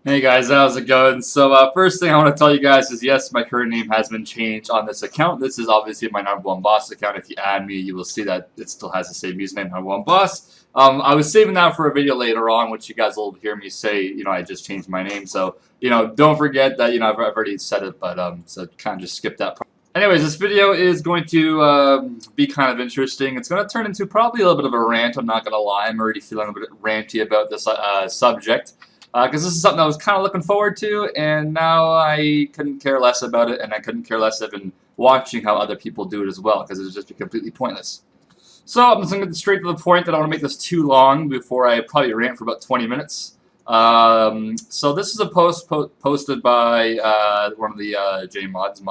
Hey guys, how's it going? So first thing I want to tell you guys is yes, my current name has been changed on this account. This is obviously my number one boss account. If you add me, you will see that it still has the same username, number one boss. I was saving that for a video later on, which you guys will hear me say. I just changed my name, so don't forget that I've already said it, but so kind of just skip that part. Anyways, this video is going to be kind of interesting. It's going to turn into probably a little bit of a rant. I'm not going to lie. I'm already feeling a bit ranty about this subject. Because this is something I was kind of looking forward to, and now I couldn't care less about it, and I couldn't care less even watching how other people do it as well, because it would just be completely pointless. So I'm just going to get straight to the point. I don't want to make this too long before I probably rant for about 20 minutes. So this is a post posted by one of the JMods,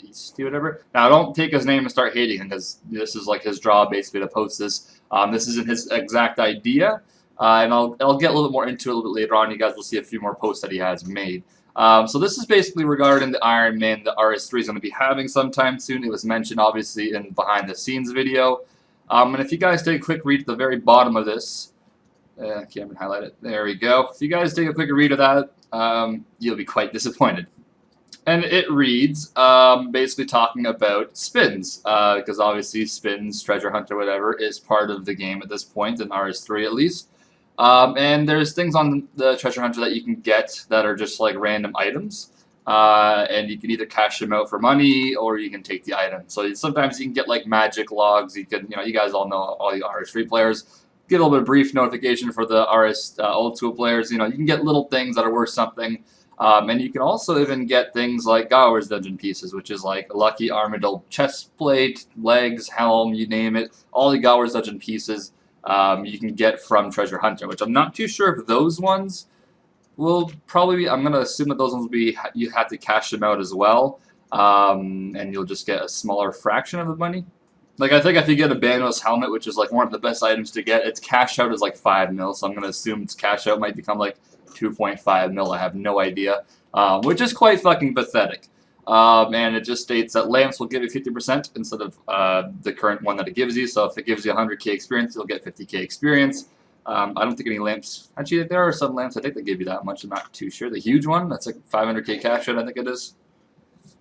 Easty, whatever. Now, don't take his name and start hating him, because this is like his job basically to post this. This isn't his exact idea. And I'll get a little bit more into it a little bit later on. You guys will see a few more posts that he has made. So this is basically regarding the Iron Man the RS3 is going to be having sometime soon. It was mentioned, obviously, in behind-the-scenes video. And if you guys take a quick read at the very bottom of this, I can't even highlight it. There we go. If you guys take a quick read of that, you'll be quite disappointed. And it reads, basically talking about spins, because obviously spins, treasure hunt, or whatever, is part of the game at this point, in RS3 at least. And there's things on the treasure hunter that you can get that are just like random items. And you can either cash them out for money or you can take the item. So sometimes you can get like magic logs. You can, you guys all know, all the RS3 players, get a little bit of brief notification for the RS old school players. You can get little things that are worth something. And you can also even get things like AlkanRs dungeon pieces, which is like lucky armadillo chest plate, legs, helm, you name it. All the AlkanRs dungeon pieces. You can get from Treasure Hunter, which I'm not too sure if those ones will probably be, I'm going to assume that those ones will be, you have to cash them out as well, and you'll just get a smaller fraction of the money. Like, I think if you get a Banos helmet, which is like one of the best items to get, its cash out is like 5 mil, so I'm going to assume its cash out might become like 2.5 mil, I have no idea, which is quite fucking pathetic. And it just states that lamps will give you 50% instead of the current one that it gives you. So if it gives you 100k experience, you'll get 50k experience. I don't think any lamps, actually there are some lamps I think that give you that much, I'm not too sure. The huge one, that's like 500k cash out, I think it is.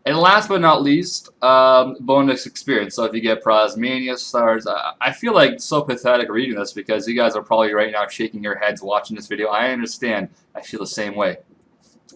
And last but not least, bonus experience. So if you get Prosmania stars, I feel like so pathetic reading this because you guys are probably right now shaking your heads watching this video. I understand, I feel the same way.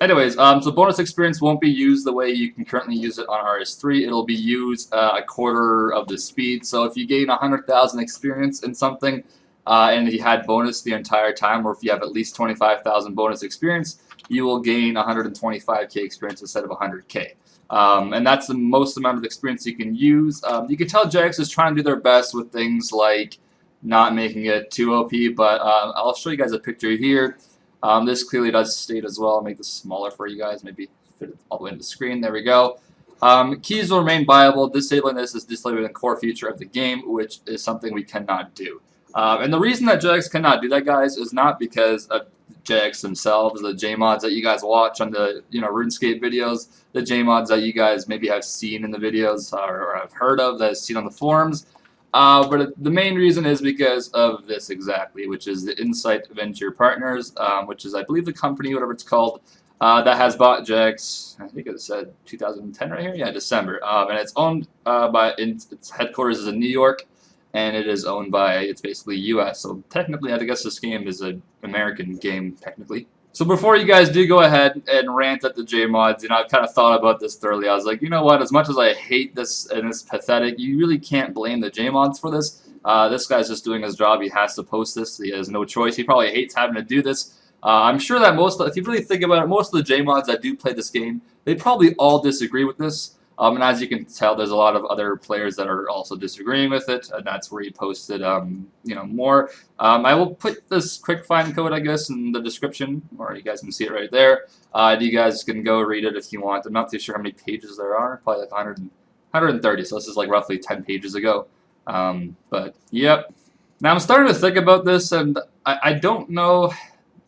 Anyways, so bonus experience won't be used the way you can currently use it on RS3. It'll be used a quarter of the speed. So if you gain 100,000 experience in something, and if you had bonus the entire time, or if you have at least 25,000 bonus experience, you will gain 125k experience instead of 100k. And that's the most amount of experience you can use. You can tell Jax is trying to do their best with things like not making it too OP, but I'll show you guys a picture here. This clearly does state as well. I'll make this smaller for you guys, maybe fit it all the way into the screen. There we go. Keys will remain viable. Disabling this is disabling a core feature of the game, which is something we cannot do. And the reason that Jax cannot do that, guys, is not because of Jax themselves, the JMods that you guys watch on the RuneScape videos, the JMods that you guys maybe have seen in the videos or have heard of, that have seen on the forums. But the main reason is because of this exactly, which is the Insight Venture Partners, which is, I believe, the company, whatever it's called, that has bought Jax. I think it said 2010 right here. Yeah, December. And it's owned by, its headquarters is in New York, and it is owned by, it's basically U.S. So technically, I guess this game is an American game, technically. So before you guys do go ahead and rant at the JMods, I've kind of thought about this thoroughly. I was like, you know what, as much as I hate this and it's pathetic, you really can't blame the JMods for this. This guy's just doing his job. He has to post this. He has no choice. He probably hates having to do this. I'm sure that if you really think about it, most of the JMods that do play this game, they probably all disagree with this. And as you can tell, there's a lot of other players that are also disagreeing with it, and that's where he posted, more. I will put this quick find code, I guess, in the description, or you guys can see it right there. You guys can go read it if you want. I'm not too sure how many pages there are, probably like 130, so this is like roughly 10 pages ago. But, yep. Now, I'm starting to think about this, and I don't know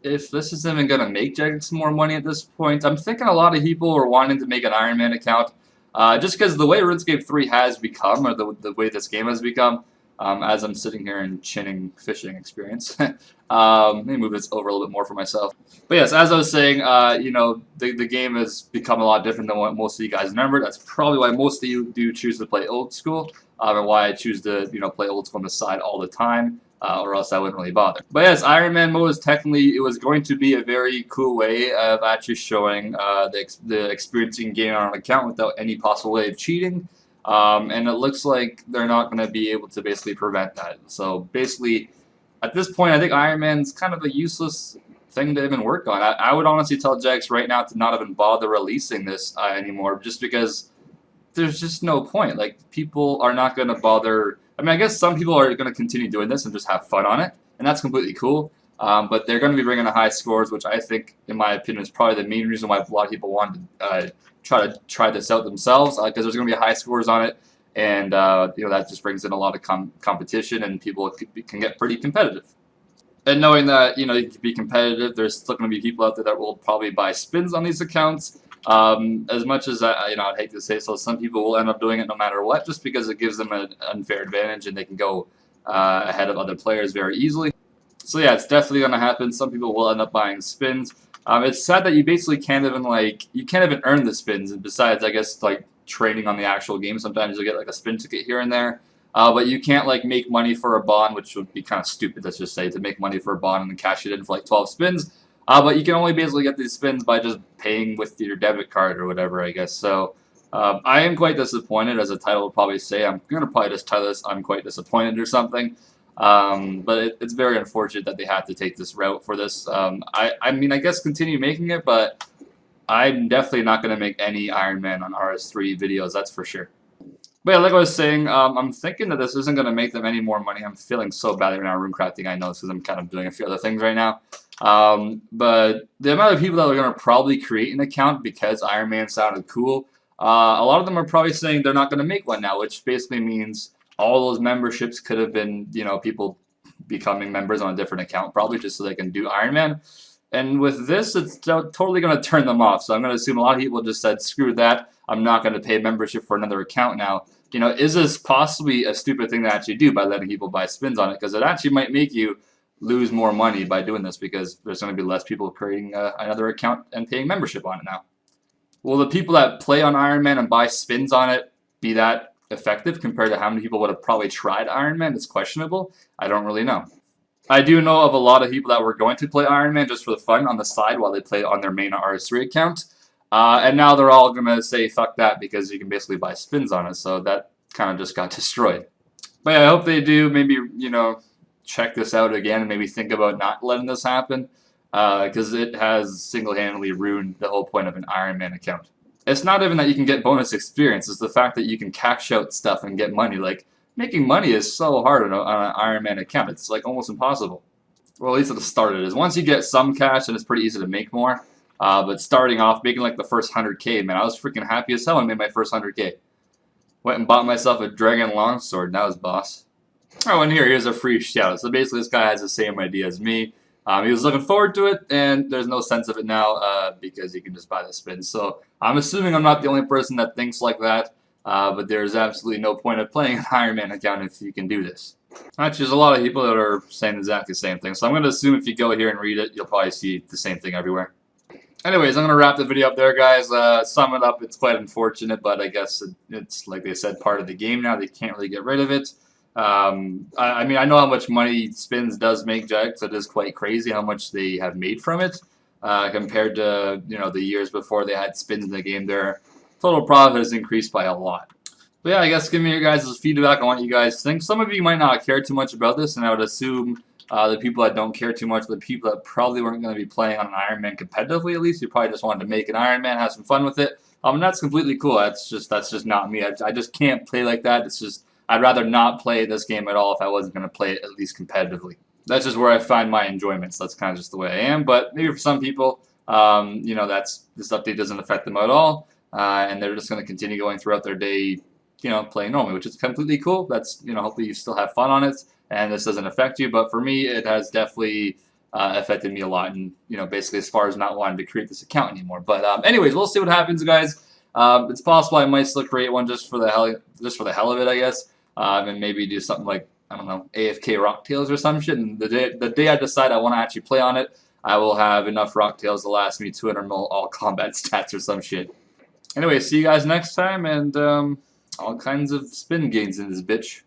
if this is even going to make Jax more money at this point. I'm thinking a lot of people are wanting to make an Iron Man account. Just because the way RuneScape 3 has become, or the way this game has become, as I'm sitting here in chinning fishing experience. Let me move this over a little bit more for myself. But yes, as I was saying, the game has become a lot different than what most of you guys remember. That's probably why most of you do choose to play old school, and why I choose to play old school on the side all the time. Or else I wouldn't really bother. But yes, Iron Man mode is technically, it was going to be a very cool way of actually showing the experiencing game on an account without any possible way of cheating. And it looks like they're not going to be able to basically prevent that. So basically, at this point, I think Iron Man's kind of a useless thing to even work on. I would honestly tell Jax right now to not even bother releasing this anymore, just because there's just no point. Like, people are not going to bother. I mean, I guess some people are going to continue doing this and just have fun on it, and that's completely cool. But they're going to be bringing the high scores, which I think, in my opinion, is probably the main reason why a lot of people want to try this out themselves, because there's going to be high scores on it, and that just brings in a lot of competition, and people can get pretty competitive. And knowing that you can be competitive, there's still going to be people out there that will probably buy spins on these accounts. As much as I'd hate to say so, some people will end up doing it no matter what, just because it gives them an unfair advantage and they can go ahead of other players very easily. So yeah, it's definitely going to happen. Some people will end up buying spins. It's sad that you basically can't even earn the spins. And besides, I guess trading on the actual game, sometimes you'll get a spin ticket here and there. But you can't make money for a bond, which would be kind of stupid. Let's just say to make money for a bond and then cash it in for 12 spins. But you can only basically get these spins by just paying with your debit card or whatever, I guess. So I am quite disappointed, as the title will probably say. I'm going to probably just title this "I'm quite disappointed" or something. But it's very unfortunate that they had to take this route for this. I mean, I guess continue making it, but I'm definitely not going to make any Iron Man on RS3 videos, that's for sure. But yeah, like I was saying, I'm thinking that this isn't going to make them any more money. I'm feeling so bad right now room crafting, I know, because I'm kind of doing a few other things right now. But the amount of people that are going to probably create an account because Iron Man sounded cool, a lot of them are probably saying they're not going to make one now, which basically means all those memberships could have been, people becoming members on a different account, probably just so they can do Iron Man. And with this, it's totally going to turn them off. So I'm going to assume a lot of people just said, screw that. I'm not going to pay membership for another account now. Is this possibly a stupid thing to actually do by letting people buy spins on it? Because it actually might make you lose more money by doing this, because there's going to be less people creating another account and paying membership on it now. Will the people that play on Iron Man and buy spins on it be that effective compared to how many people would have probably tried Iron Man? It's questionable. I don't really know. I do know of a lot of people that were going to play Iron Man just for the fun on the side while they play on their main RS3 account. And now they're all going to say, fuck that, because you can basically buy spins on it. So that kind of just got destroyed. But yeah, I hope they do maybe, check this out again and maybe think about not letting this happen. Because it has single-handedly ruined the whole point of an Iron Man account. It's not even that you can get bonus experience. It's the fact that you can cash out stuff and get money. Making money is so hard on an Iron Man account. It's almost impossible. Well, at least at the start it is. Once you get some cash, then it's pretty easy to make more. But starting off, making the first 100K, man, I was freaking happy as hell when I made my first 100K. Went and bought myself a Dragon Longsword, and that was boss. Oh, and here's a free shout. So basically, this guy has the same idea as me. He was looking forward to it, and there's no sense of it now because you can just buy the spins. So I'm assuming I'm not the only person that thinks like that. But there's absolutely no point of playing an Iron Man account if you can do this. Actually, there's a lot of people that are saying exactly the same thing. So I'm going to assume if you go here and read it, you'll probably see the same thing everywhere. Anyways, I'm going to wrap the video up there, guys. Sum it up, it's quite unfortunate, but I guess it's, like they said, part of the game now. They can't really get rid of it. I mean, I know how much money spins does make, Jax. It is quite crazy how much they have made from it compared to, the years before they had spins in the game there. Total profit has increased by a lot. But yeah, I guess give me your guys' feedback on what you guys think. Some of you might not care too much about this, and I would assume the people that don't care too much, the people that probably weren't going to be playing on an Iron Man competitively, at least, you probably just wanted to make an Iron Man, have some fun with it. And that's completely cool. That's just not me. I just can't play like that. It's just, I'd rather not play this game at all if I wasn't going to play it at least competitively. That's just where I find my enjoyment. So that's kind of just the way I am. But maybe for some people, this update doesn't affect them at all. And they're just going to continue going throughout their day, playing normally, which is completely cool. That's, hopefully you still have fun on it, and this doesn't affect you. But for me, it has definitely affected me a lot, and, basically as far as not wanting to create this account anymore. But anyways, we'll see what happens, guys. It's possible I might still create one just for the hell of it, I guess, and maybe do something like, I don't know, AFK Rocktails or some shit. And the day I decide I want to actually play on it, I will have enough Rocktails to last me 200 mil all combat stats or some shit. Anyway, see you guys next time, and all kinds of spin gains in this bitch.